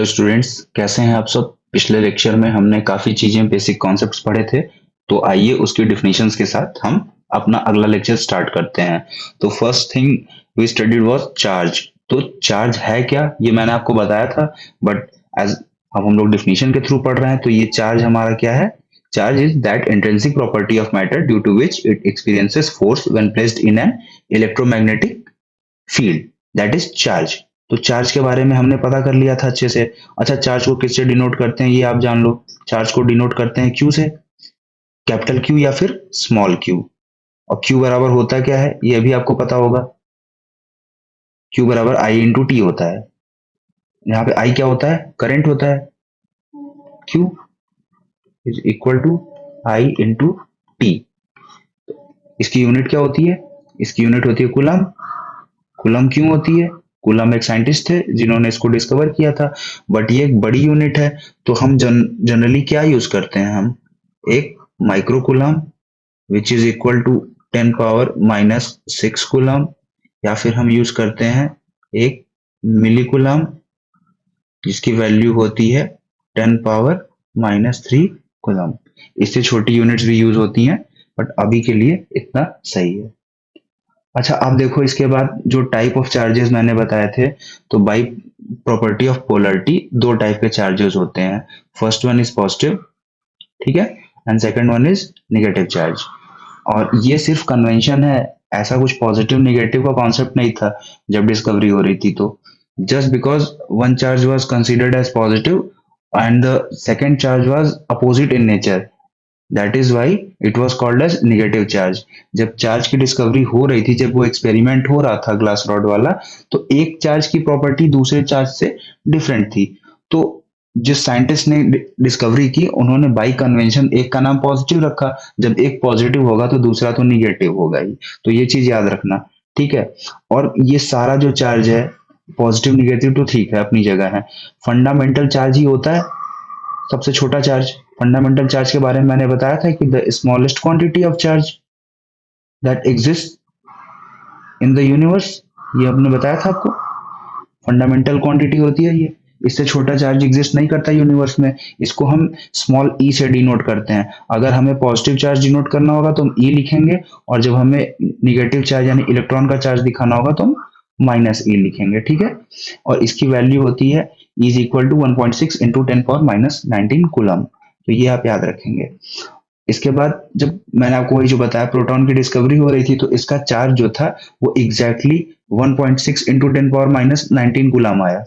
Students, कैसे हैं आप सब। पिछले लेक्चर में हमने काफ़ी चीज़ें बेसिक कॉन्सेप्ट्स पढ़े थे। तो आइए उसकी डिफिनीशंस के साथ हम अपना अगला लेक्चर स्टार्ट करते हैं। तो first thing we studied was charge. तो चार्ज है क्या, ये मैंने आपको बताया था। बट एज अब हम लोग डिफिनीशन के थ्रू पढ़ रहे हैं, तो ये चार्ज हमारा क्या है। Charge is that intrinsic property of matter due to which it experiences force when placed in an electromagnetic field, that is charge. तो चार्ज के बारे में हमने पता कर लिया था अच्छे से। अच्छा, चार्ज को किससे डिनोट करते हैं ये आप जान लो। चार्ज को डिनोट करते हैं क्यू से, कैपिटल क्यू या फिर स्मॉल क्यू। और क्यू बराबर होता क्या है ये भी आपको पता होगा। क्यू बराबर आई इंटू टी होता है। यहाँ पे आई क्या होता है, करंट होता है। Q is equal to I into T. इसकी यूनिट क्या होती है, इसकी यूनिट होती है कूलम। कूलम क्यों होती है, कूलम एक साइंटिस्ट थे जिन्होंने इसको डिस्कवर किया था। बट ये एक बड़ी यूनिट है। तो हम जनरली क्या यूज करते हैं, हम एक micro coulomb which is equal to 10 power minus 6 coulomb, या फिर हम यूज करते हैं एक मिली कूलम जिसकी वैल्यू होती है 10 पावर माइनस 3 कूलम। इससे छोटी यूनिट्स भी यूज होती हैं, बट अभी के लिए इतना सही है। अच्छा, अब देखो इसके बाद जो टाइप ऑफ चार्जेस मैंने बताए थे। तो बाई प्रॉपर्टी ऑफ पोलरिटी दो टाइप के चार्जेस होते हैं। फर्स्ट वन इज पॉजिटिव, ठीक है, and second one is negative charge. और ये सिर्फ कन्वेंशन है, ऐसा कुछ पॉजिटिव नेगेटिव का कॉन्सेप्ट नहीं था जब डिस्कवरी हो रही थी। तो just because one charge was considered as positive and the second charge was opposite in nature, that is why it was called as negative charge. जब चार्ज की डिस्कवरी हो रही थी, जब वो एक्सपेरिमेंट हो रहा था ग्लास रॉड वाला, तो एक चार्ज की प्रॉपर्टी दूसरे चार्ज से डिफरेंट थी। तो जिस साइंटिस्ट ने डिस्कवरी की, उन्होंने बाई कन्वेंशन एक का नाम पॉजिटिव रखा। जब एक पॉजिटिव होगा तो दूसरा तो निगेटिव होगा ही। तो ये चीज याद रखना, ठीक है। और ये सारा जो चार्ज है, पॉजिटिव निगेटिव तो ठीक है, अपनी जगह है। फंडामेंटल चार्ज ही होता है सबसे छोटा चार्ज। फंडामेंटल चार्ज के बारे में मैंने बताया था कि the smallest quantity of charge that exist in the universe, ये हमने बताया था आपको। फंडामेंटल क्वांटिटी होती है ये, इससे छोटा चार्ज एग्जिस्ट नहीं करता यूनिवर्स में। इसको हम स्मॉल ई से डिनोट करते हैं। अगर हमें पॉजिटिव चार्ज डिनोट करना होगा तो हम ई लिखेंगे, और जब हमें निगेटिव चार्ज यानी इलेक्ट्रॉन का चार्ज दिखाना होगा तो हम माइनस ई लिखेंगे, ठीक है। और इसकी वैल्यू होती है is equal to 1.6 into 10 power minus 19 coulomb. तो ये आप याद रखेंगे। इसके बाद जब मैंने आपको वही जो बताया, प्रोटॉन की डिस्कवरी हो रही थी, तो इसका चार्ज जो था वो एग्जैक्टली 1.6 इंटू 10 पावर माइनस 19 गुलाम आया।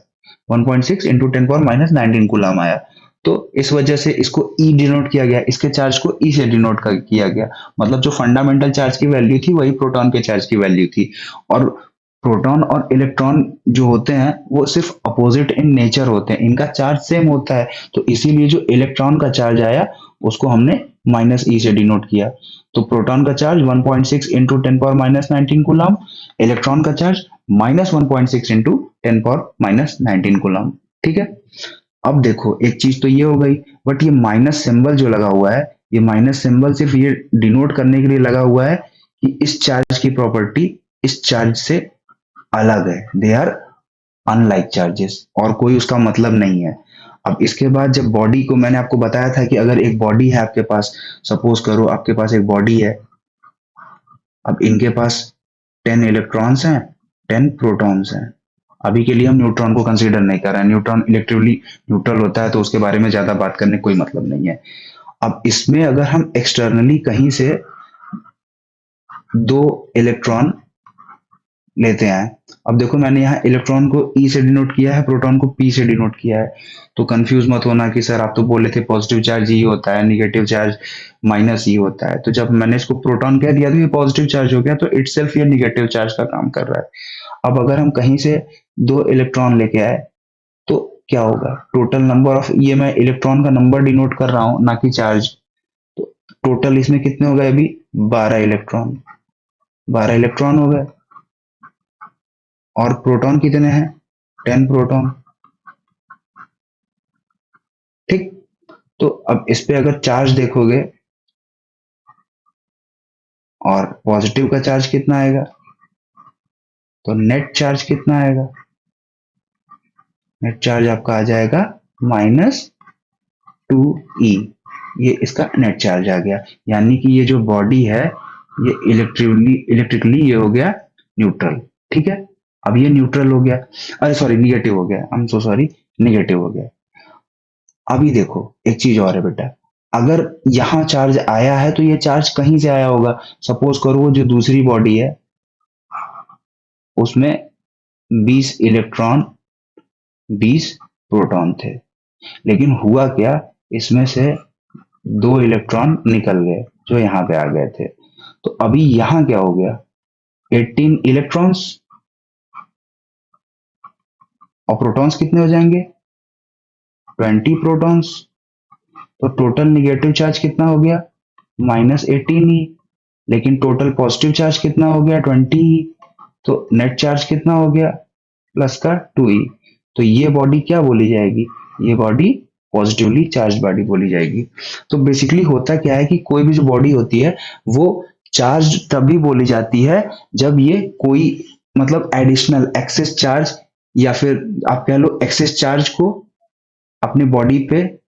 1.6 इंटू 10 पावर माइनस 19 गुलाम आया। तो इस वजह से इसको ई डिनोट किया गया, इसके चार्ज को ई से डिनोट किया गया। मतलब जो फंडामेंटल चार्ज की वैल्यू थी वही प्रोटॉन के चार्ज की वैल्यू थी। और प्रोटॉन और इलेक्ट्रॉन जो होते हैं वो सिर्फ अपोजिट इन नेचर होते हैं, इनका चार्ज सेम होता है। तो इसीलिए जो इलेक्ट्रॉन का चार्ज आया उसको हमने माइनस ई से डिनोट किया। तो प्रोटॉन का charge 1.6 into 10 power minus 19 coulomb, electron का charge -1.6 into 10 power minus 19 coulomb, ठीक है। अब देखो एक चीज तो ये हो गई, बट ये माइनस सिंबल जो लगा हुआ है, ये माइनस सिंबल सिर्फ ये डिनोट करने के लिए लगा हुआ है कि इस चार्ज की प्रॉपर्टी इस चार्ज से अलग है। दे आर अनलाइक चार्जेस, और कोई उसका मतलब नहीं है। अब इसके बाद जब बॉडी को मैंने आपको बताया था कि अगर एक बॉडी है आपके पास, सपोज करो आपके पास एक बॉडी है। अब इनके पास 10 इलेक्ट्रॉन्स हैं, 10 प्रोटॉन्स हैं। अभी के लिए हम न्यूट्रॉन को कंसीडर नहीं कर रहे हैं, न्यूट्रॉन इलेक्ट्रिकली न्यूट्रल होता है तो उसके बारे में ज्यादा बात करने कोई मतलब नहीं है। अब इसमें अगर हम एक्सटर्नली कहीं से दो इलेक्ट्रॉन लेते हैं। अब देखो मैंने यहाँ इलेक्ट्रॉन को ई से डिनोट किया है, प्रोटॉन को पी से डिनोट किया है। तो कंफ्यूज मत होना कि सर आप तो बोले थे पॉजिटिव चार्ज ई होता है, नेगेटिव चार्ज माइनस ई होता है। तो जब मैंने इसको प्रोटॉन कह दिया तो ये पॉजिटिव चार्ज हो गया, तो इटसेल्फ ये नेगेटिव चार्ज का काम कर रहा है। अब अगर हम कहीं से दो इलेक्ट्रॉन लेके आए तो क्या होगा, टोटल नंबर ऑफ, ये मैं इलेक्ट्रॉन का नंबर डिनोट कर रहा हूँ ना कि चार्ज। तो टोटल इसमें कितने हो गए अभी, 12 इलेक्ट्रॉन। 12 इलेक्ट्रॉन हो गए। और प्रोटॉन कितने हैं, 10 प्रोटॉन, ठीक। तो अब इस पे अगर चार्ज देखोगे और पॉजिटिव का चार्ज कितना आएगा, तो नेट चार्ज कितना आएगा, नेट चार्ज आपका आ जाएगा -2e। ये इसका नेट चार्ज आ गया, यानी कि ये जो बॉडी है ये इलेक्ट्रिकली ये हो गया न्यूट्रल। ठीक है, अब ये न्यूट्रल हो गया, अरे सॉरी निगेटिव हो गया, I am so sorry, negative हो गया। अभी देखो एक चीज और है बेटा, अगर यहाँ चार्ज आया है तो ये चार्ज कहीं से आया होगा। सपोज करो वो जो दूसरी बॉडी है उसमें 20 इलेक्ट्रॉन 20 प्रोटॉन थे, लेकिन हुआ क्या, इसमें से 2 इलेक्ट्रॉन निकल गए जो यहाँ पे आ गए थे। तो अभी यहाँ क्या हो गया, 18 इलेक्ट्रॉन्स, और प्रोटॉन्स कितने हो जाएंगे, 20 प्रोटॉन्स। तो टोटल निगेटिव चार्ज कितना हो गया, -18 ही। लेकिन टोटल पॉजिटिव चार्ज कितना हो गया, 20 ही। तो नेट चार्ज कितना हो गया, प्लस का 2e। तो ये बॉडी क्या बोली जाएगी, ये बॉडी पॉजिटिवली चार्ज बॉडी बोली जाएगी। तो बेसिकली होता क्या है कि कोई भी जो बॉडी होती है वो चार्ज तभी बोली जाती है जब ये कोई मतलब एडिशनल एक्सेस चार्ज, या फिर आप कह लो एक्सेस चार्ज को अपने बॉडी पे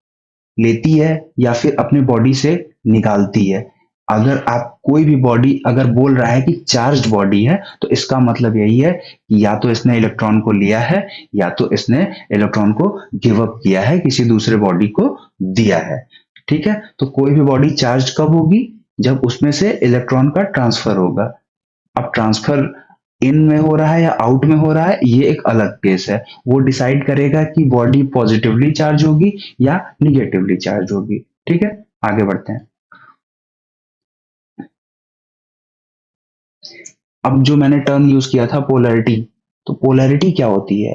लेती है या फिर अपने बॉडी से निकालती है। अगर आप कोई भी बॉडी अगर बोल रहा है कि चार्ज बॉडी है तो इसका मतलब यही है कि या तो इसने इलेक्ट्रॉन को लिया है या तो इसने इलेक्ट्रॉन को गिव अप किया है, किसी दूसरे बॉडी को दिया है। ठीक है, तो कोई भी बॉडी चार्ज कब होगी, जब उसमें से इलेक्ट्रॉन का ट्रांसफर होगा। अब ट्रांसफर इन में हो रहा है या आउट में हो रहा है ये एक अलग केस है, वो डिसाइड करेगा कि बॉडी पॉजिटिवली चार्ज होगी या निगेटिवली चार्ज होगी। ठीक है, आगे बढ़ते हैं। अब जो मैंने टर्म यूज किया था पोलैरिटी, तो पोलैरिटी क्या होती है,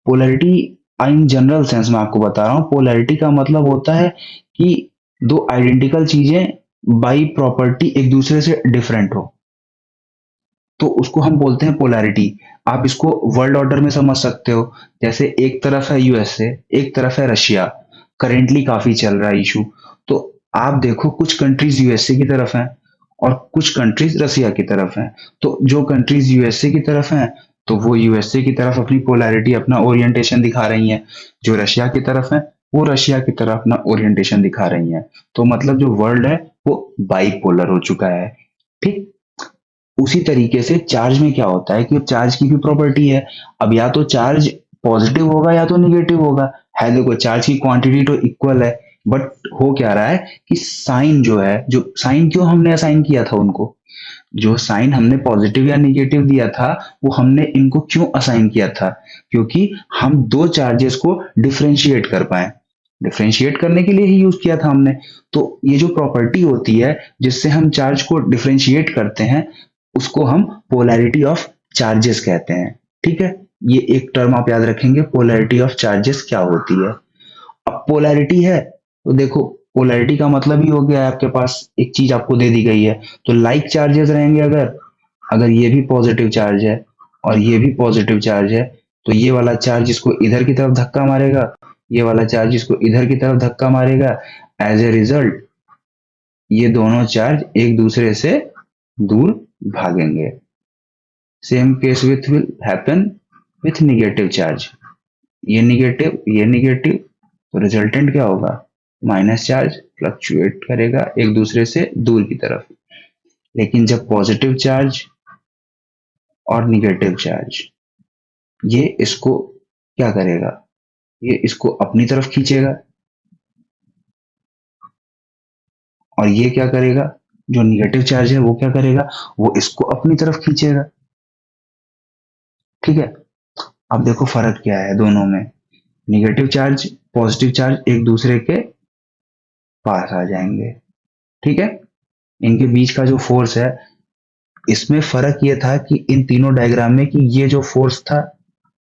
पोलैरिटी इन जनरल सेंस में आपको बता रहा हूं, पोलैरिटी का मतलब होता है कि दो आइडेंटिकल चीजें बाई प्रॉपर्टी एक दूसरे से डिफरेंट हो, तो उसको हम बोलते हैं पोलैरिटी। आप इसको वर्ल्ड ऑर्डर में समझ सकते हो, जैसे एक तरफ है यूएसए, एक तरफ है रशिया, करेंटली काफी चल रहा है इशू। तो आप देखो कुछ कंट्रीज यूएसए की तरफ हैं और कुछ कंट्रीज रशिया की तरफ हैं। तो जो कंट्रीज यूएसए की तरफ हैं तो वो यूएसए की तरफ अपनी पोलैरिटी अपना ओरिएंटेशन दिखा रही हैं, जो रशिया की तरफ है वो रशिया की तरफ अपना ओरिएंटेशन दिखा रही हैं। तो मतलब जो वर्ल्ड है वो बाइपोलर हो चुका है। ठीक, उसी तरीके से चार्ज में क्या होता है कि चार्ज की भी प्रॉपर्टी है। अब या तो चार्ज पॉजिटिव होगा या तो निगेटिव होगा, है देखो चार्ज की क्वांटिटी तो इक्वल है, बट हो क्या रहा है कि साइन जो है, जो साइन क्यों हमने असाइन किया था उनको, जो साइन हमने पॉजिटिव या निगेटिव दिया था वो हमने इनको क्यों असाइन किया था, क्योंकि हम दो चार्जेस को डिफरेंशिएट कर पाए, डिफरेंशिएट करने के लिए ही यूज किया था हमने। तो ये जो प्रॉपर्टी होती है जिससे हम चार्ज को डिफरेंशिएट करते हैं उसको हम पोलैरिटी ऑफ चार्जेस कहते हैं। ठीक है, ये एक टर्म आप याद रखेंगे, पोलैरिटी ऑफ चार्जेस क्या होती है। अब पोलैरिटी है तो देखो पोलैरिटी का मतलब ही हो गया है आपके पास एक चीज आपको दे दी गई है, तो लाइक चार्जेस रहेंगे, अगर अगर ये भी पॉजिटिव चार्ज है और ये भी पॉजिटिव चार्ज है तो ये वाला चार्ज इसको इधर की तरफ धक्का मारेगा, ये वाला चार्ज इसको इधर की तरफ धक्का मारेगा। एज ए रिजल्ट ये दोनों चार्ज एक दूसरे से दूर भागेंगे। Same case with will happen with negative charge, ये निगेटिव, तो रिजल्टेंट क्या होगा, माइनस चार्ज फ्लक्चुएट करेगा एक दूसरे से दूर की तरफ। लेकिन जब पॉजिटिव चार्ज और निगेटिव चार्ज ये इसको क्या करेगा, ये इसको अपनी तरफ खींचेगा, और ये क्या करेगा, जो निगेटिव चार्ज है वो क्या करेगा, वो इसको अपनी तरफ खींचेगा। ठीक है, अब देखो फर्क क्या है दोनों में, निगेटिव चार्ज पॉजिटिव चार्ज एक दूसरे के पास आ जाएंगे। ठीक है, इनके बीच का जो फोर्स है, इसमें फर्क ये था कि इन तीनों डायग्राम में कि ये जो फोर्स था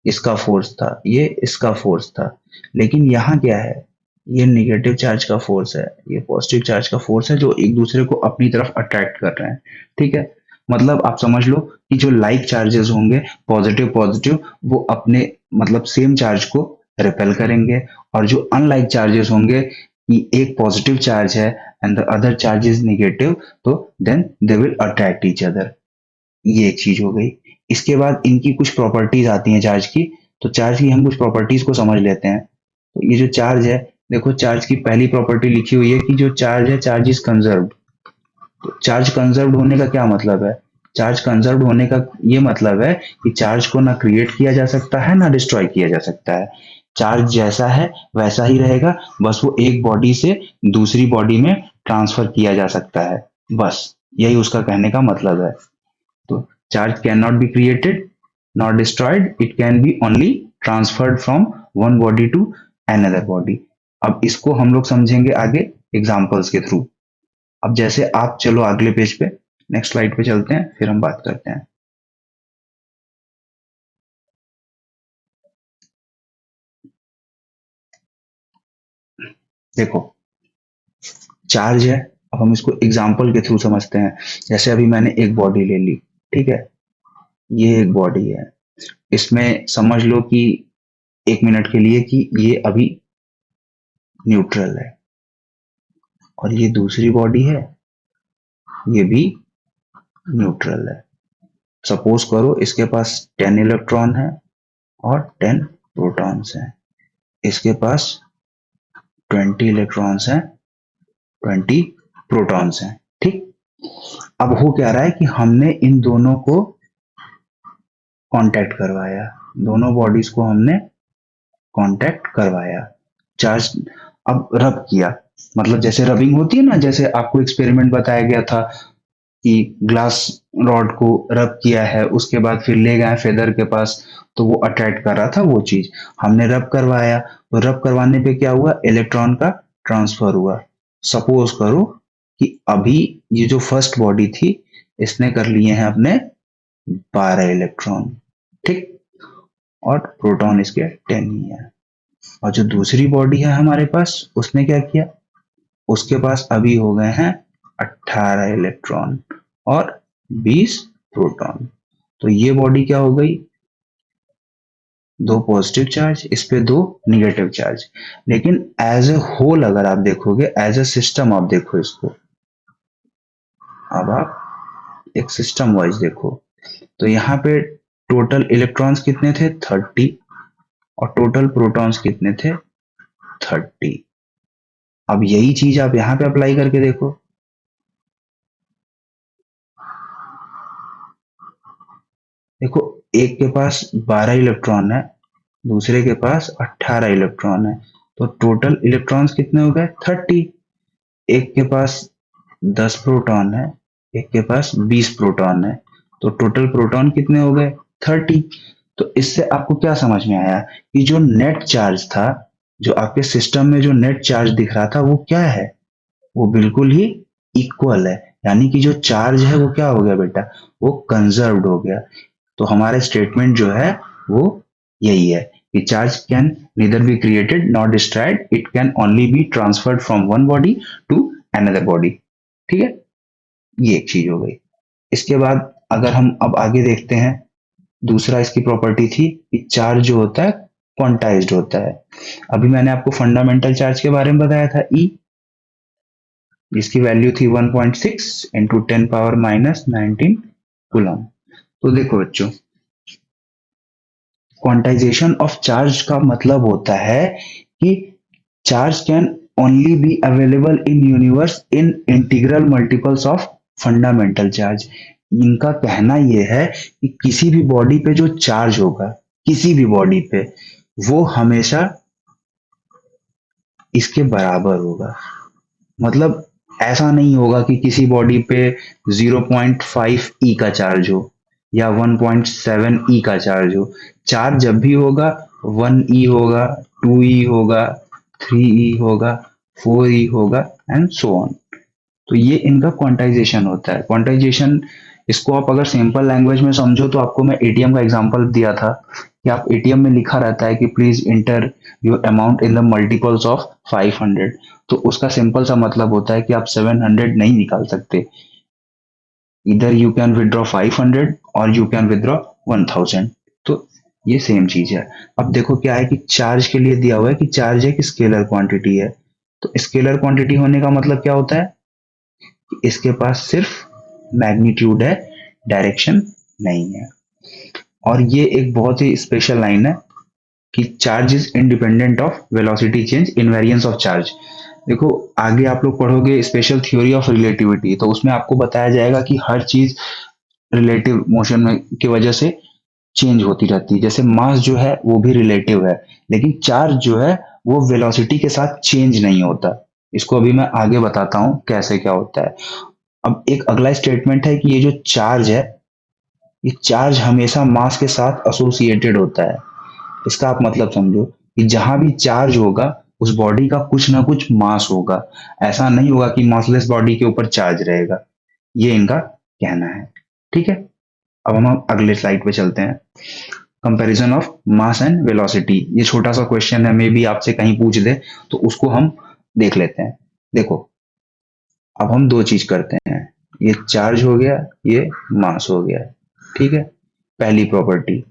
इसका फोर्स था, ये इसका फोर्स था, लेकिन यहाँ क्या है, ये निगेटिव चार्ज का फोर्स है, ये पॉजिटिव चार्ज का फोर्स है, जो एक दूसरे को अपनी तरफ अट्रैक्ट कर रहे हैं। ठीक है, मतलब आप समझ लो कि जो लाइक चार्जेस होंगे पॉजिटिव पॉजिटिव वो अपने मतलब सेम चार्ज को रिपेल करेंगे, और जो अनलाइक चार्जेस होंगे कि एक पॉजिटिव चार्ज है and the other charge is negative, तो then they will attract each other. ये एक चीज हो गई। इसके बाद इनकी कुछ प्रॉपर्टीज आती हैं चार्ज की, तो चार्ज की हम कुछ प्रॉपर्टीज को समझ लेते हैं। तो ये जो चार्ज है, देखो चार्ज की पहली प्रॉपर्टी लिखी हुई है कि जो चार्ज है, चार्ज इज कंजर्व्ड। तो चार्ज कंजर्व्ड होने का क्या मतलब है? चार्ज कंजर्व्ड होने का ये मतलब है कि चार्ज को ना क्रिएट किया जा सकता है ना डिस्ट्रॉय किया जा सकता है। चार्ज जैसा है वैसा ही रहेगा, बस वो एक बॉडी से दूसरी बॉडी में ट्रांसफर किया जा सकता है, बस यही उसका कहने का मतलब है। तो charge cannot be created nor destroyed, it can be only transferred from one body to another body। अब इसको हम लोग समझेंगे आगे एग्जांपल्स के थ्रू। अब जैसे आप चलो अगले पेज पे, नेक्स्ट स्लाइड पे चलते हैं, फिर हम बात करते हैं। देखो चार्ज है, अब हम इसको एग्जांपल के थ्रू समझते हैं। जैसे अभी मैंने एक बॉडी ले ली, ठीक है, ये एक बॉडी है, इसमें समझ लो कि 1 मिनट के लिए कि ये अभी न्यूट्रल है, और ये दूसरी बॉडी है, ये भी न्यूट्रल है। सपोज करो इसके पास 10 इलेक्ट्रॉन है और 10 प्रोटॉन्स हैं, इसके पास 20 इलेक्ट्रॉन्स हैं, 20 प्रोटॉन्स हैं, ठीक। अब हो क्या रहा है कि हमने इन दोनों को कांटेक्ट करवाया, दोनों बॉडीज को हमने कांटेक्ट करवाया, चार्ज अब रब किया, मतलब जैसे रबिंग होती है ना, जैसे आपको एक्सपेरिमेंट बताया गया था कि ग्लास रॉड को रब किया है, उसके बाद फिर ले गए फेदर के पास, तो वो अट्रैक्ट कर रहा था वो चीज, हमने रब करवाया, तो रब करवाने पे क्या हुआ, इलेक्ट्रॉन का ट्रांसफर हुआ। सपोज करो कि अभी ये जो फर्स्ट बॉडी थी, इसने कर लिए हैं अपने 12 इलेक्ट्रॉन, ठीक, और प्रोटॉन इसके 10 ही है। और जो दूसरी बॉडी है हमारे पास, उसने क्या किया, उसके पास अभी हो गए हैं 18 इलेक्ट्रॉन और 20 प्रोटॉन। तो ये बॉडी क्या हो गई, दो पॉजिटिव चार्ज, इस पे दो निगेटिव चार्ज। लेकिन एज ए होल अगर आप देखोगे, एज ए सिस्टम आप देखो इसको, अब आप एक सिस्टम वाइज देखो, तो यहाँ पे टोटल इलेक्ट्रॉन्स कितने थे, 30, और टोटल प्रोटॉन्स कितने थे, 30। अब यही चीज आप यहाँ पे अप्लाई करके देखो, देखो एक के पास 12 इलेक्ट्रॉन है, दूसरे के पास 18 इलेक्ट्रॉन है, तो टोटल इलेक्ट्रॉन्स कितने हो गए, 30। एक के पास 10 प्रोटॉन है, एक के पास 20 प्रोटॉन है, तो टोटल प्रोटॉन कितने हो गए, 30। तो इससे आपको क्या समझ में आया कि जो नेट चार्ज था, जो आपके सिस्टम में जो नेट चार्ज दिख रहा था, वो क्या है, वो बिल्कुल ही इक्वल है। यानी कि जो चार्ज है वो क्या हो गया बेटा, वो कंजर्व्ड हो गया। तो हमारा स्टेटमेंट जो है वो यही है कि charge can neither be created not destroyed, it can only be transferred from one body to another body, ठीक है, ये एक चीज हो गई। इसके बाद अगर हम अब आगे देखते हैं, दूसरा इसकी प्रॉपर्टी थी कि चार्ज जो होता है क्वांटाइज्ड होता है। अभी मैंने आपको फंडामेंटल चार्ज के बारे में बताया था, ई, जिसकी वैल्यू थी 1.6 इंटू 10⁻⁻19 कूलम। तो देखो बच्चों, क्वांटाइजेशन ऑफ चार्ज का मतलब होता है कि charge can only be available in universe in integral multiples of fundamental charge. इनका कहना यह है कि किसी भी बॉडी पे जो चार्ज होगा, किसी भी बॉडी पे, वो हमेशा इसके बराबर होगा। मतलब ऐसा नहीं होगा कि किसी बॉडी पे 0.5 ई का चार्ज हो या 1.7 ई का चार्ज हो। चार्ज जब भी होगा 1 ई होगा, 2 ई होगा, 3 ई होगा, 4 ई होगा एंड सो ऑन। तो ये इनका क्वांटाइजेशन होता है। क्वांटाइजेशन, इसको आप अगर सिंपल लैंग्वेज में समझो तो आपको मैं एटीएम का एग्जांपल दिया था कि आप एटीएम में लिखा रहता है कि please inter your amount in the multiples of 500, तो उसका सिंपल सा मतलब होता है कि आप 700 नहीं निकाल सकते, इधर यू कैन विदड्रॉ 500 और यू कैन विदड्रॉ 1000। तो ये सेम चीज है। अब देखो क्या है कि चार्ज के लिए दिया हुआ है कि चार्ज एक स्केलर क्वांटिटी है। तो स्केलर क्वांटिटी होने का मतलब क्या होता है, इसके पास सिर्फ मैग्नीट्यूड है, डायरेक्शन नहीं है। और ये एक बहुत ही स्पेशल लाइन है कि charge is independent of velocity change, invariance of charge. देखो आगे आप लोग पढ़ोगे स्पेशल थ्योरी ऑफ रिलेटिविटी, तो उसमें आपको बताया जाएगा कि हर चीज रिलेटिव मोशन में की वजह से चेंज होती रहती है। जैसे मास जो है वो भी रिलेटिव है, लेकिन चार्ज जो है वो वेलोसिटी के साथ चेंज नहीं होता। इसको अभी मैं आगे बताता हूँ कैसे क्या होता है। अब एक अगला स्टेटमेंट है कि ये जो चार्ज है, ये चार्ज हमेशा मास के साथ एसोसिएटेड होता है। इसका आप मतलब समझो कि जहां भी चार्ज होगा उस बॉडी का कुछ ना कुछ मास होगा। ऐसा नहीं होगा कि मासलेस बॉडी के ऊपर चार्ज रहेगा। ये इनका कहना है। ठीक है, अब हम अगले स्लाइड पे चलते हैं। Comparison of mass and velocity, ये छोटा सा क्वेश्चन है, मे बी आपसे कहीं पूछ दे, तो उसको हम देख लेते हैं। देखो अब हम दो चीज करते हैं, ये चार्ज हो गया, ये मास हो गया। ठीक है, पहली प्रॉपर्टी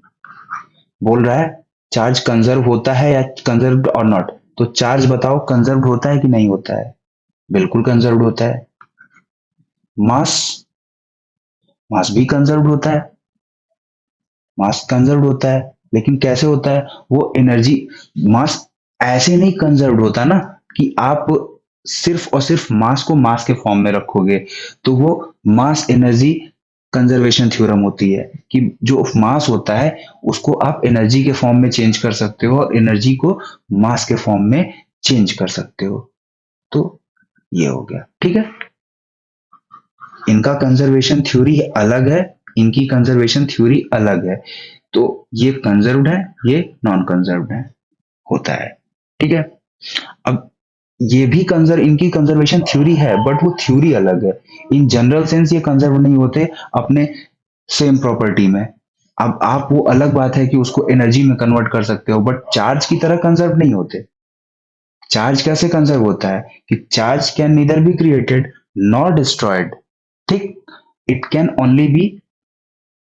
बोल रहा है चार्ज कंजर्व होता है या कंजर्व्ड और नॉट। तो चार्ज बताओ कंजर्व्ड होता है कि नहीं होता है? बिल्कुल कंजर्व्ड होता है। मास, मास भी कंजर्व्ड होता है, मास कंजर्व्ड होता है। लेकिन कैसे होता है वो एनर्जी, मास ऐसे नहीं कंजर्व्ड होता ना कि आप सिर्फ और सिर्फ मास को मास के फॉर्म में रखोगे। तो वो मास एनर्जी कंजर्वेशन थ्योरम होती है कि जो मास होता है उसको आप एनर्जी के फॉर्म में चेंज कर सकते हो और एनर्जी को मास के फॉर्म में चेंज कर सकते हो। तो ये हो गया। ठीक है, इनका कंजर्वेशन थ्योरी अलग है, इनकी कंजर्वेशन थ्योरी अलग है। तो ये कंजर्व्ड है, ये नॉन कंजर्व्ड है, होता है। ठीक है, अब ये भी कंजर्व, इनकी कंजर्वेशन थ्योरी है बट वो थ्योरी अलग है। इन जनरल सेंस ये कंजर्व नहीं होते अपने सेम प्रॉपर्टी में। अब आप वो अलग बात है कि उसको एनर्जी में कन्वर्ट कर सकते हो, बट चार्ज की तरह कंजर्व नहीं होते। चार्ज कैसे कंजर्व होता है कि charge can neither be created nor destroyed. ठीक, it can only be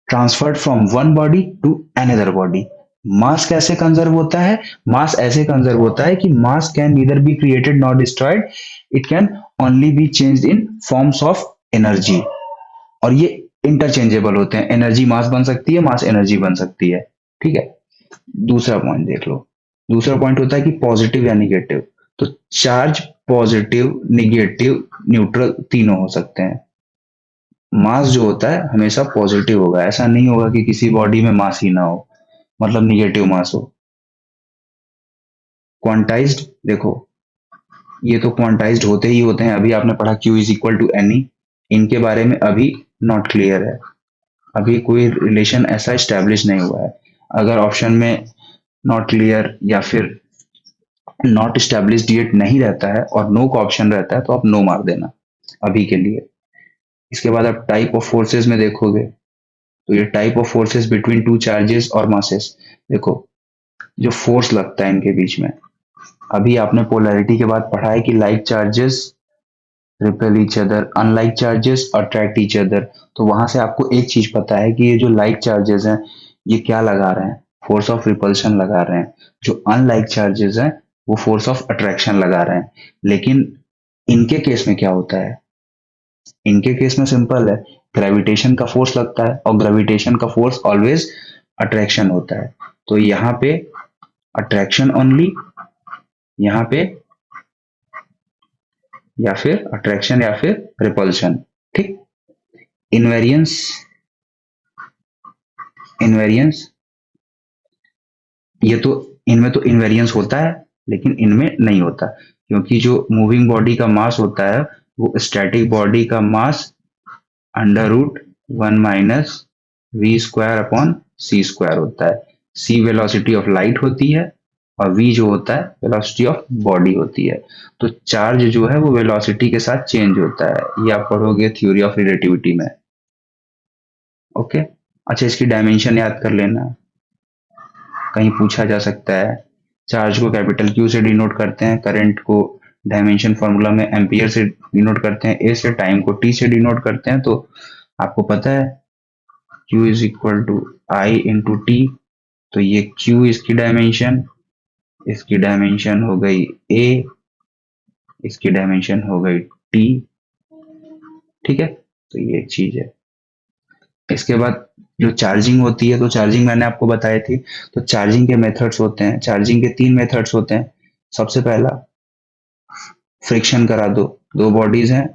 transferred from one body to another body. Mass कैसे कंजर्व होता है? मास ऐसे कंजर्व होता है कि मास can neither be created nor destroyed, it can only be changed in forms of energy. और ये इंटरचेंजेबल होते हैं, एनर्जी मास बन सकती है, मास एनर्जी बन सकती है। ठीक है, दूसरा पॉइंट देख लो। दूसरा पॉइंट होता है कि पॉजिटिव या निगेटिव। तो चार्ज पॉजिटिव, निगेटिव, न्यूट्रल तीनों हो सकते हैं। मास जो होता है हमेशा पॉजिटिव होगा, ऐसा नहीं होगा कि किसी बॉडी में मास ही ना हो, मतलब निगेटिव मास हो। क्वांटाइज्ड, देखो ये तो क्वांटाइज्ड होते ही होते हैं, अभी आपने पढ़ा Q is equal to N. इनके बारे में अभी नॉट क्लियर है, अभी कोई रिलेशन ऐसा स्टैब्लिश नहीं हुआ है। अगर ऑप्शन में नॉट क्लियर या फिर नॉट स्टैब्लिश्ड ये नहीं रहता है और नो का ऑप्शन रहता है तो आप नो मार देना अभी के लिए। इसके बाद आप टाइप ऑफ फोर्सेस में देखोगे, तो ये type of forces between two charges और मासेस। देखो जो फोर्स लगता है इनके बीच में, अभी आपने पोलैरिटी के बाद पढ़ा है कि like charges repel each other, unlike charges attract each other. तो वहां से आपको एक चीज पता है कि ये जो लाइक चार्जेस हैं ये क्या लगा रहे हैं, फोर्स ऑफ रिपल्शन लगा रहे हैं। जो अनलाइक चार्जेस हैं वो फोर्स ऑफ अट्रैक्शन लगा रहे हैं। लेकिन इनके केस में क्या होता है, इनके केस में सिंपल है, ग्रेविटेशन का फोर्स लगता है और ग्रेविटेशन का फोर्स ऑलवेज अट्रैक्शन होता है। तो यहाँ पे अट्रैक्शन ओनली, यहाँ पे या फिर अट्रैक्शन या फिर रिपल्शन। ठीक, इनवेरियंस, इनवेरियंस ये तो, इनमें तो इनवेरियंस होता है लेकिन इनमें नहीं होता, क्योंकि जो मूविंग बॉडी का मास होता है वो स्टैटिक बॉडी का mass under root one minus v square upon c square होता है। सी वेलोसिटी ऑफ लाइट होती है और वी जो होता है वेलोसिटी ऑफ बॉडी होती है। तो चार्ज जो है वो वेलोसिटी के साथ चेंज होता है, ये आप पढ़ोगे थ्योरी ऑफ रिलेटिविटी में। ओके, अच्छा इसकी डायमेंशन याद कर लेना, कहीं पूछा जा सकता है। चार्ज को कैपिटल क्यू से डिनोट करते हैं, करंट को डायमेंशन फॉर्मूला में एम्पियर से डिनोट करते हैं, ए से, टाइम को टी से डिनोट करते हैं। तो आपको पता है Q is equal to I into T. तो ये Q इसकी डायमेंशन, इसकी डायमेंशन हो गई ए, इसकी डायमेंशन हो गई टी। ठीक है, तो ये एक चीज है। इसके बाद जो चार्जिंग होती है, तो चार्जिंग मैंने आपको बताई थी। तो चार्जिंग के मेथड्स होते हैं, चार्जिंग के 3 मेथड्स होते हैं। सबसे पहला, फ्रिक्शन करा दो, 2 बॉडीज हैं,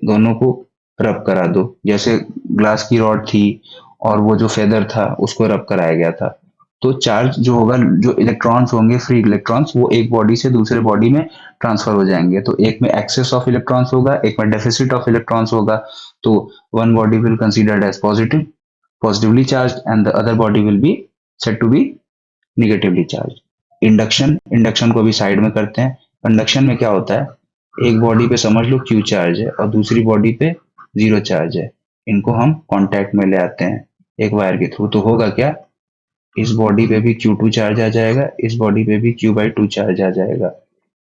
दोनों को रब करा दो। जैसे ग्लास की रॉड थी और वो जो फेदर था उसको रब कराया गया था। तो चार्ज जो होगा, जो इलेक्ट्रॉन्स होंगे, फ्री इलेक्ट्रॉन्स, वो एक बॉडी से दूसरे बॉडी में ट्रांसफर हो जाएंगे। तो एक में एक्सेस ऑफ इलेक्ट्रॉन्स होगा, एक में डेफिसिट ऑफ इलेक्ट्रॉन्स होगा। तो one body will considered as positive, positively charged, and the other body will be said to be negatively charged. Induction को भी साइड में करते हैं। कंडक्शन में क्या होता है, एक बॉडी पे समझ लो Q चार्ज है और दूसरी बॉडी पे 0 चार्ज है। इनको हम कांटेक्ट में ले आते हैं एक वायर के थ्रू। तो होगा क्या, इस बॉडी पे भी Q2 चार्ज आ जाएगा, इस बॉडी पे भी Q/2 चार्ज आ जाएगा।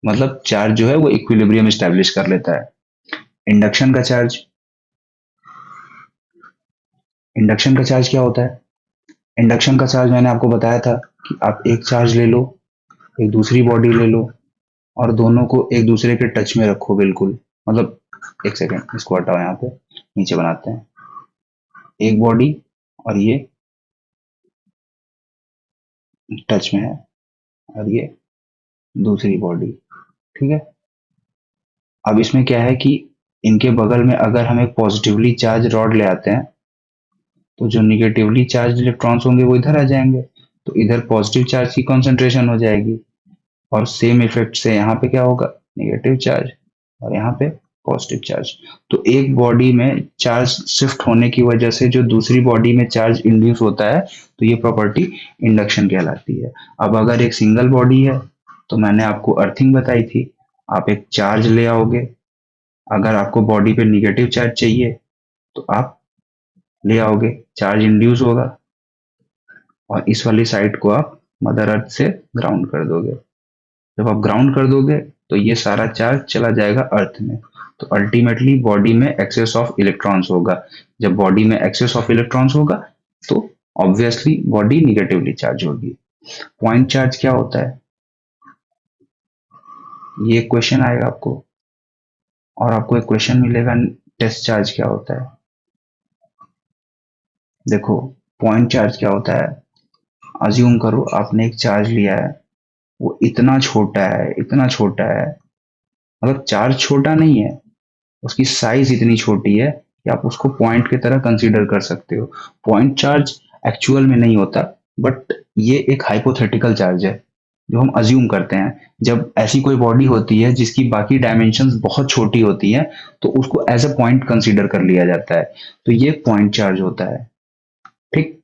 मतलब चार्ज जो है वो इक्विलिब्रियम स्टैब्लिश कर लेता है। इंडक्शन का चार्ज, इंडक्शन का चार्ज क्या होता है, इंडक्शन का चार्ज मैंने आपको बताया था कि आप एक चार्ज ले लो, एक दूसरी बॉडी ले लो और दोनों को एक दूसरे के टच में रखो बिल्कुल। मतलब एक सेकेंड, इसको हटाओ, यहाँ पे नीचे बनाते हैं। एक बॉडी और ये टच में है और ये दूसरी बॉडी, ठीक है। अब इसमें क्या है कि इनके बगल में अगर हम एक पॉजिटिवली चार्ज रॉड ले आते हैं तो जो निगेटिवली चार्ज इलेक्ट्रॉन्स होंगे वो इधर आ जाएंगे। तो इधर पॉजिटिव चार्ज की कॉन्सेंट्रेशन हो जाएगी और सेम इफेक्ट से यहाँ पे क्या होगा, नेगेटिव चार्ज, और यहाँ पे पॉजिटिव चार्ज। तो एक बॉडी में चार्ज शिफ्ट होने की वजह से जो दूसरी बॉडी में चार्ज इंड्यूस होता है, तो ये प्रॉपर्टी इंडक्शन कहलाती है। अब अगर एक सिंगल बॉडी है तो मैंने आपको अर्थिंग बताई थी, आप एक चार्ज ले आओगे। अगर आपको बॉडी पे निगेटिव चार्ज चाहिए तो आप ले आओगे, चार्ज इंड्यूस होगा और इस वाली साइड को आप मदर अर्थ से ग्राउंड कर दोगे। जब आप ग्राउंड कर दोगे तो ये सारा चार्ज चला जाएगा अर्थ में। तो अल्टीमेटली बॉडी में एक्सेस ऑफ इलेक्ट्रॉन्स होगा। जब बॉडी में एक्सेस ऑफ इलेक्ट्रॉन्स होगा तो ऑब्वियसली बॉडी निगेटिवली चार्ज होगी। पॉइंट चार्ज क्या होता है, ये क्वेश्चन आएगा आपको, और आपको एक क्वेश्चन मिलेगा टेस्ट चार्ज क्या होता है। देखो, पॉइंट चार्ज क्या होता है, अज्यूम करो आपने एक चार्ज लिया है, वो इतना छोटा है, इतना छोटा है, मतलब चार्ज छोटा नहीं है, उसकी साइज इतनी छोटी है कि आप उसको पॉइंट की तरह कंसीडर कर सकते हो। पॉइंट चार्ज एक्चुअल में नहीं होता, बट ये एक हाइपोथेटिकल चार्ज है जो हम अज्यूम करते हैं। जब ऐसी कोई बॉडी होती है जिसकी बाकी डायमेंशंस बहुत छोटी होती है तो उसको एज अ पॉइंट कंसीडर कर लिया जाता है। तो ये पॉइंट चार्ज होता है, ठीक।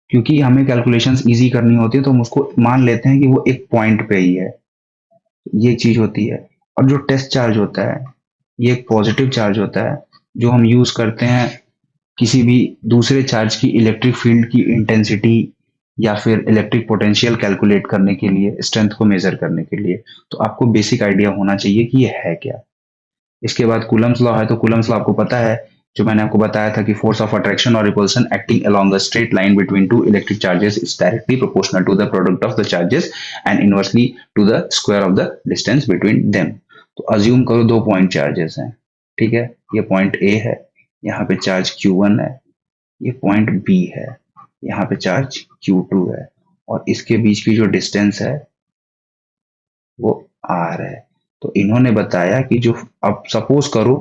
क्योंकि हमें कैलकुलेशंस इजी करनी होती है तो हम उसको मान लेते हैं कि वो एक पॉइंट पे ही है, ये चीज होती है। और जो टेस्ट चार्ज होता है ये एक पॉजिटिव चार्ज होता है जो हम यूज करते हैं किसी भी दूसरे चार्ज की इलेक्ट्रिक फील्ड की इंटेंसिटी या फिर इलेक्ट्रिक पोटेंशियल कैलकुलेट करने के लिए, स्ट्रेंथ को मेजर करने के लिए। तो आपको बेसिक आइडिया होना चाहिए कि ये है क्या। इसके बाद कूलम्स लॉ है। तो कूलम्स लॉ आपको पता है, जो मैंने आपको बताया था कि फोर्स ऑफ अट्रैक्शन और repulsion acting along a straight line between two electric charges is directly proportional to the product of the charges and inversely to the square of the distance between them. तो assume करो 2 point charges हैं, ठीक है। ये point A है, यहाँ पे charge Q1 है, ये पॉइंट बी है, यहाँ पे चार्ज Q2 है, और इसके बीच की जो डिस्टेंस है वो R है। तो इन्होंने बताया कि जो, अब सपोज करो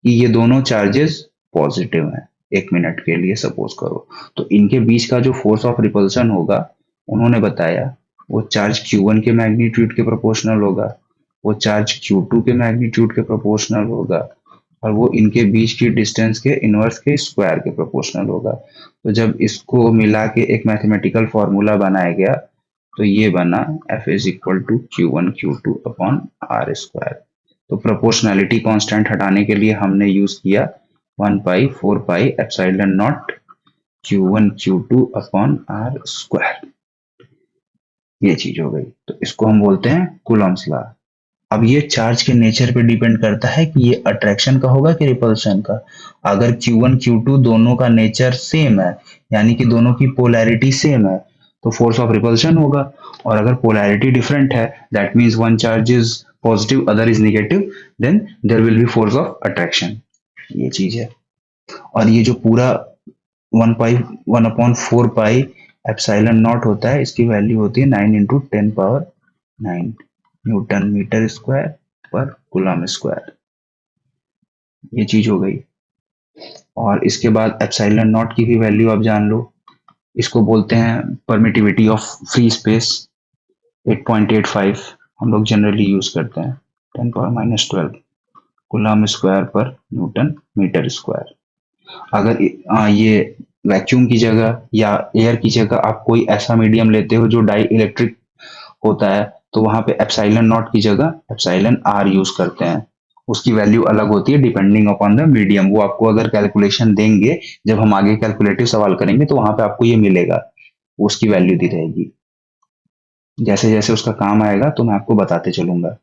कि ये दोनों चार्जेस पॉजिटिव हैं, 1 मिनट के लिए सपोज करो, तो इनके बीच का जो फोर्स ऑफ रिपल्सन होगा, उन्होंने बताया वो चार्ज Q1 के मैग्नीट्यूड के प्रोपोर्शनल होगा, वो चार्ज Q2 के मैग्नीट्यूड के प्रोपोर्शनल होगा, और वो इनके बीच की डिस्टेंस के इनवर्स के स्क्वायर के प्रोपोर्शनल होगा। तो जब इसको मिला के एक मैथमेटिकल फॉर्मूला बनाया गया तो ये बना F is equal to Q1 Q2 upon R square. तो प्रोपोर्शनैलिटी कांस्टेंट हटाने के लिए हमने यूज किया 1 pi 4 pi epsilon naught Q1 Q2 upon R square. ये चीज हो गई। तो इसको हम बोलते हैं कूलम्स लॉ। अब ये चार्ज के नेचर पे डिपेंड करता है कि ये अट्रैक्शन का होगा कि रिपल्शन का। अगर Q1 Q2 दोनों का नेचर सेम है, यानी कि दोनों की पोलैरिटी सेम है, तो फोर्स ऑफ रिपल्शन होगा। और अगर पोलैरिटी डिफरेंट है, that means one charge is positive other is negative, then there will be force of attraction. ये चीज है। और ये जो पूरा 1/4 पाई एप्सिलॉन नॉट होता है, इसकी वैल्यू होती है 9 × 10⁹ न्यूटन मीटर स्क्वायर पर कूलम स्क्वायर। ये चीज हो गई। और इसके बाद एप्सिलॉन नॉट की भी वैल्यू आप जान लो, इसको बोलते हैं परमिटिविटी ऑफ फ्री स्पेस, 8.85 हम लोग जनरली यूज करते हैं, 10⁻⁻12 कूलम स्क्वायर पर न्यूटन मीटर स्क्वायर। अगर ये वैक्यूम की जगह या एयर की जगह आप कोई ऐसा मीडियम लेते हो जो डाई इलेक्ट्रिक होता है, तो वहां पे एप्सिलॉन नॉट की जगह एप्सिलॉन आर यूज करते हैं। उसकी वैल्यू अलग होती है डिपेंडिंग अपॉन द मीडियम। वो आपको अगर कैलकुलेशन देंगे, जब हम आगे कैलकुलेटिव सवाल करेंगे तो वहां पे आपको ये मिलेगा, उसकी वैल्यू दी रहेगी। जैसे जैसे उसका काम आएगा तो मैं आपको बताते चलूंगा।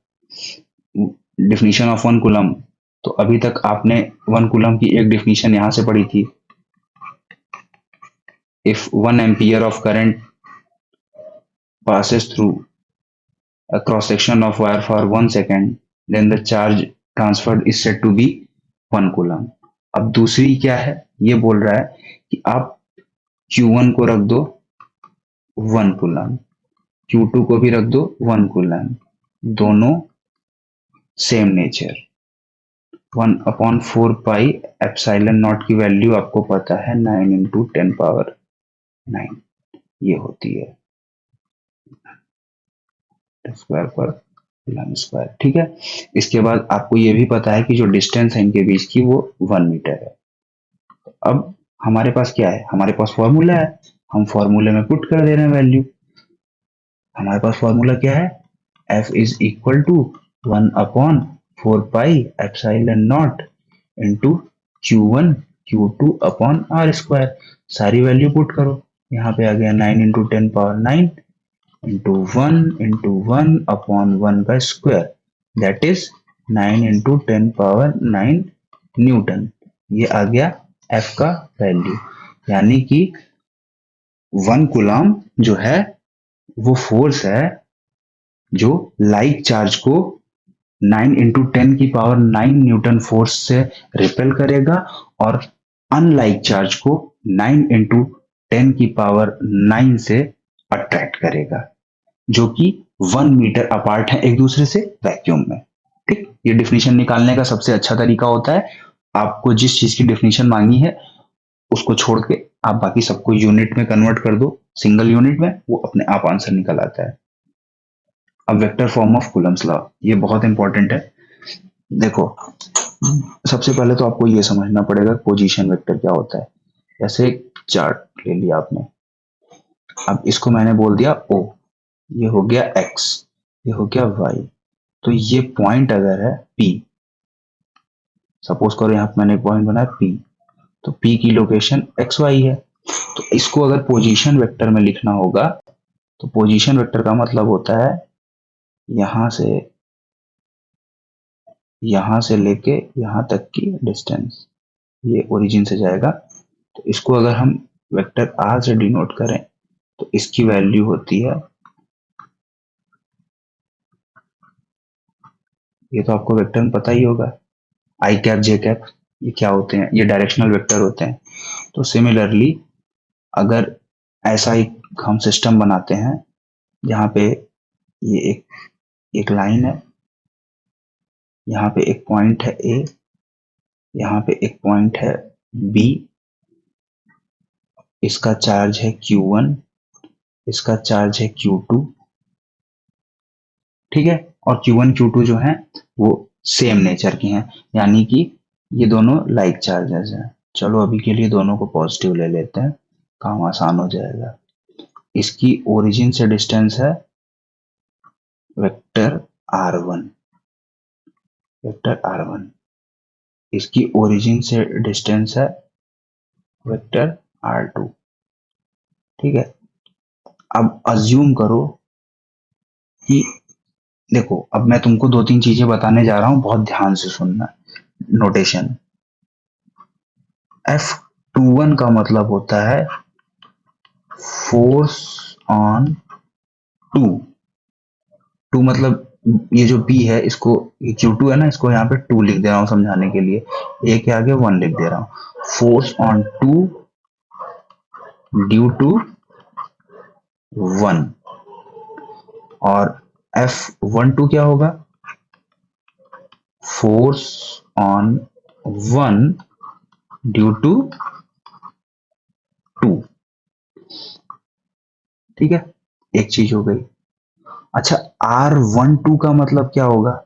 डिफिनीशन ऑफ 1 कूलम, तो अभी तक आपने 1 कूलम की एक डिफिनीशन यहां से पढ़ी थी, if 1 ampere of current passes through a cross section of wire for 1 second, then the charge transferred is said to be 1 coulomb. अब दूसरी क्या है, ये बोल रहा है कि आप Q1 को रख दो 1 कूलम, Q2 को भी रख दो 1 कूलम, दोनों same nature. 1/4 pi epsilon not की वैल्यू आपको पता है 9 × 10⁹ ये होती है स्क्वायर पर कूलम स्क्वायर। ठीक है। इसके बाद आपको ये भी पता है कि जो डिस्टेंस है इनके बीच की वो 1 मीटर है। अब हमारे पास क्या है, हमारे पास फॉर्मूला है, हम फॉर्मूले में पुट कर दे रहे हैं वैल्यू। हमारे पास फॉर्मूला क्या है, F is equal to 1/4 pi epsilon naught into Q1 Q2 upon r square. सारी वैल्यू पुट करो, यहाँ पे आ गया 9 × 10⁹ इंटू 1/1/1 दैट इज 9 × 10⁹ न्यूटन। ये आ गया F का वैल्यू। यानी कि 1 कूलम जो है वो फोर्स है जो लाइक चार्ज को 9 × 10⁹ न्यूटन फोर्स से रिपेल करेगा और अनलाइक चार्ज को 9 × 10⁹ से अट्रैक्ट करेगा, जो कि 1 मीटर अपार्ट है एक दूसरे से वैक्यूम में। ठीक, ये डिफिनीशन निकालने का सबसे अच्छा तरीका होता है, आपको जिस चीज की डिफिनीशन मांगी है उसको छोड़ के आप बाकी सबको यूनिट में कन्वर्ट कर दो, सिंगल यूनिट में, वो अपने आप आंसर निकल आता है। अब vector form of Coulomb's law, ये बहुत इंपॉर्टेंट है। देखो, सबसे पहले तो आपको ये समझना पड़ेगा पोजीशन वेक्टर क्या होता है। जैसे एक चार्ट ले लिया आपने, अब इसको मैंने बोल दिया O, ये हो गया X, ये हो गया Y, तो ये पॉइंट अगर है P, सपोज करो यहाँ पे मैंने पॉइंट बनाया P, तो P की लोकेशन XY है। तो इसको अगर पोजीशन वेक्टर में लिखना होगा, तो पोजीशन वेक्टर का मतलब होता है यहां से लेके यहां तक की डिस्टेंस, ये ओरिजिन से जाएगा। तो इसको अगर हम वेक्टर R से डिनोट करें तो इसकी वैल्यू होती है, ये तो आपको वेक्टर में पता ही होगा, I कैप J कैप, ये क्या होते हैं, ये डायरेक्शनल वेक्टर होते हैं। तो सिमिलरली अगर ऐसा एक हम सिस्टम बनाते हैं जहां पे ये एक लाइन है, यहाँ पे एक पॉइंट है A, यहाँ पे एक पॉइंट है B, इसका चार्ज है Q1, इसका चार्ज है Q2, ठीक है, और Q1 Q2 जो है वो सेम नेचर की हैं, यानी कि ये दोनों लाइक चार्जेस हैं। चलो अभी के लिए दोनों को पॉजिटिव ले लेते हैं, काम आसान हो जाएगा। इसकी ओरिजिन से डिस्टेंस है वेक्टर R1, वेक्टर R1, इसकी ओरिजिन से डिस्टेंस है वेक्टर R2, ठीक है। अब अज्यूम करो कि, देखो अब मैं तुमको 2-3 चीजें बताने जा रहा हूं, बहुत ध्यान से सुनना। नोटेशन, F21 का मतलब होता है फोर्स ऑन टू मतलब ये जो P है, इसको Q2 है ना, इसको यहाँ पे 2 लिख दे रहा हूँ समझाने के लिए, A के आगे 1 लिख दे रहा हूँ। फोर्स ऑन 2 ड्यू टू 1, और F12 क्या होगा, फोर्स ऑन 1 ड्यू टू 2। ठीक है, एक चीज हो गई। अच्छा, R12 का मतलब क्या होगा,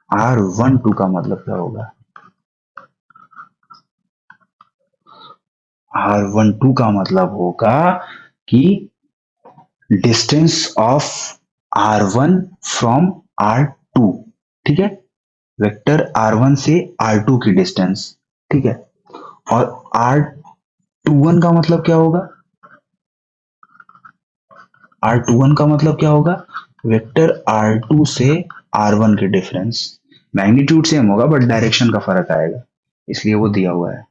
R12 का मतलब क्या होगा, R12 का मतलब होगा कि distance of R1 from R2। ठीक है, वेक्टर R1 से R2 की डिस्टेंस। ठीक है, और R21 का मतलब क्या होगा, R21 का मतलब क्या होगा, वेक्टर R2 से R1 की डिफरेंस। मैग्नीट्यूड सेम होगा बट डायरेक्शन का फर्क आएगा, इसलिए वो दिया हुआ है।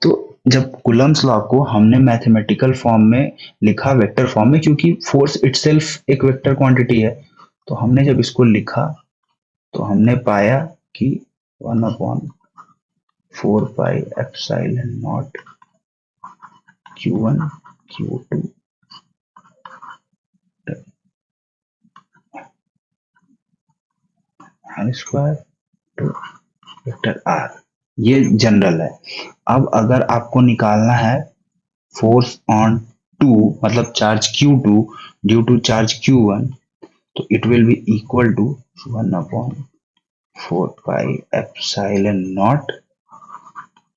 तो जब कुलम्स लॉ को हमने मैथमेटिकल फॉर्म में लिखा, वेक्टर फॉर्म में, क्योंकि फोर्स इटसेल्फ एक वेक्टर क्वांटिटी है, तो हमने जब इसको लिखा तो हमने पाया कि 1/4πε0 Q1 Q2 square to vector R, ये जनरल है। अब अगर आपको निकालना है फोर्स ऑन 2, मतलब charge Q2 due to charge Q1, तो it will be equal to 1/4πε0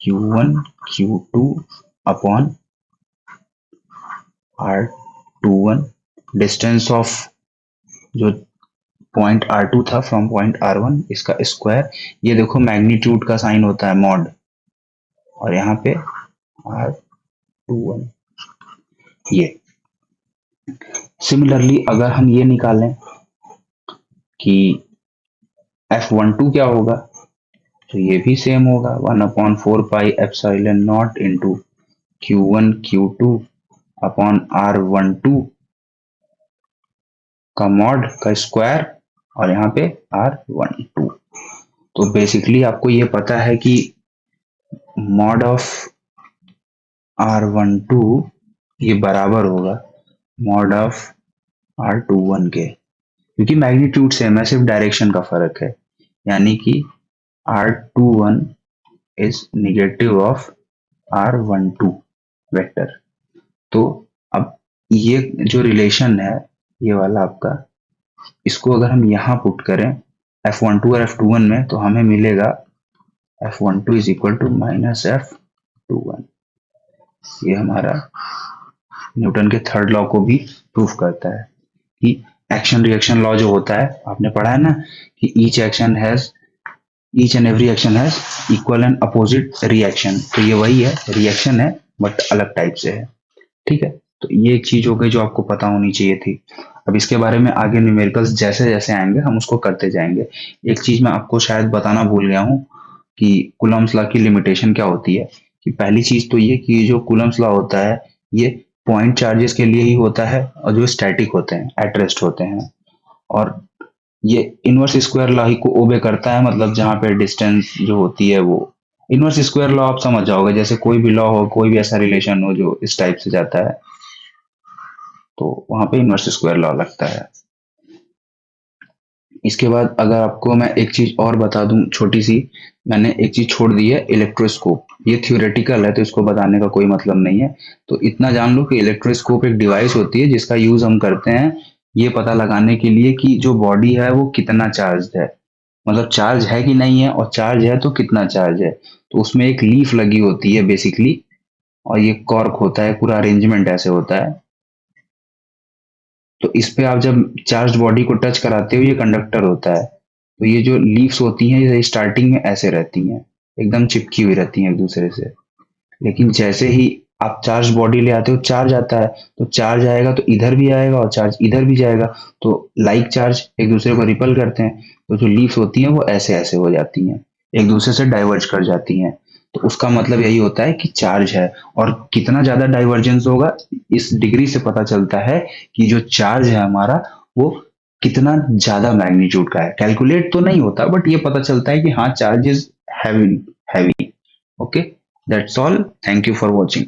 Q1 Q2 upon R21, distance of जो पॉइंट R2 था फ्रॉम पॉइंट R1, इसका स्क्वायर। ये देखो मैग्नीट्यूड का साइन होता है मॉड, और यहाँ पे R21। ये सिमिलरली अगर हम ये निकालें कि F12 क्या होगा, तो ये भी सेम होगा 1/4πε0 into Q1 Q2 upon R12 का मॉड का स्क्वायर, और यहाँ पे R12। तो बेसिकली आपको ये पता है कि मॉड ऑफ R12 ये बराबर होगा मॉड ऑफ R21 के, क्योंकि मैग्नीट्यूड सेम है, सिर्फ डायरेक्शन का फर्क है। यानी कि R21 is negative of R12 vector. तो अब ये जो रिलेशन है, ये वाला आपका, इसको अगर हम यहाँ पुट करें F12 और F21 में, तो हमें मिलेगा F12 is equal to minus F21। ये हमारा न्यूटन के थर्ड लॉ को भी प्रूफ करता है कि एक्शन रिएक्शन लॉ जो होता है, आपने पढ़ा है ना, कि each and every action has equal and opposite reaction. तो ये वही है, रिएक्शन है बट अलग टाइप से है। ठीक है, तो ये एक चीज हो गई जो आपको पता होनी चाहिए थी। अब इसके बारे में आगे न्यूमेरिकल्स जैसे जैसे आएंगे हम उसको करते जाएंगे। एक चीज मैं आपको शायद बताना भूल गया हूँ कि कूलम्स लॉ की लिमिटेशन क्या होती है। कि पहली चीज तो ये कि जो कूलम्स लॉ होता है, ये पॉइंट चार्जेस के लिए ही होता है, और जो स्टैटिक होते हैं, एट रेस्ट होते हैं। और ये इनवर्स स्क्वायर लॉ ही को ओबे करता है, मतलब जहाँ पे डिस्टेंस जो होती है वो इनवर्स स्क्वायर लॉ आप समझ जाओगे, जैसे कोई भी लॉ हो, कोई भी ऐसा रिलेशन हो जो इस टाइप से जाता है, तो वहां पे इनवर्स स्क्वायर लॉ लगता है। इसके बाद अगर आपको मैं एक चीज और बता दूं छोटी सी, मैंने एक चीज छोड़ दी है, इलेक्ट्रोस्कोप। ये थ्योरेटिकल है तो इसको बताने का कोई मतलब नहीं है। तो इतना जान लो कि इलेक्ट्रोस्कोप एक डिवाइस होती है जिसका यूज हम करते हैं ये पता लगाने के लिए कि जो बॉडी है वो कितना चार्ज है, मतलब चार्ज है कि नहीं है, और चार्ज है तो कितना चार्ज है। तो उसमें एक लीफ लगी होती है बेसिकली, और ये कॉर्क होता है, पूरा अरेंजमेंट ऐसे होता है। तो इस पे आप जब चार्ज बॉडी को टच कराते हो, ये कंडक्टर होता है। तो ये जो लीव्स होती हैं, ये स्टार्टिंग में ऐसे रहती हैं, एकदम चिपकी हुई रहती हैं एक दूसरे से। लेकिन जैसे ही आप चार्ज बॉडी ले आते हो, चार्ज आता है, तो चार्ज आएगा तो इधर भी आएगा और चार्ज इधर भी जाएगा। तो लाइक चार्ज एक दूसरे को रिपल करते हैं, तो जो लीव्स होती हैं वो ऐसे ऐसे हो जाती हैं, एक दूसरे से डाइवर्ज कर जाती हैं। तो उसका मतलब यही होता है कि चार्ज है। और कितना ज्यादा डाइवर्जेंस होगा, इस डिग्री से पता चलता है कि जो चार्ज है हमारा वो कितना ज्यादा मैग्नीट्यूड का है। कैलकुलेट तो नहीं होता बट ये पता चलता है कि हाँ charge is heavy heavy. Okay, that's all, thank you for watching.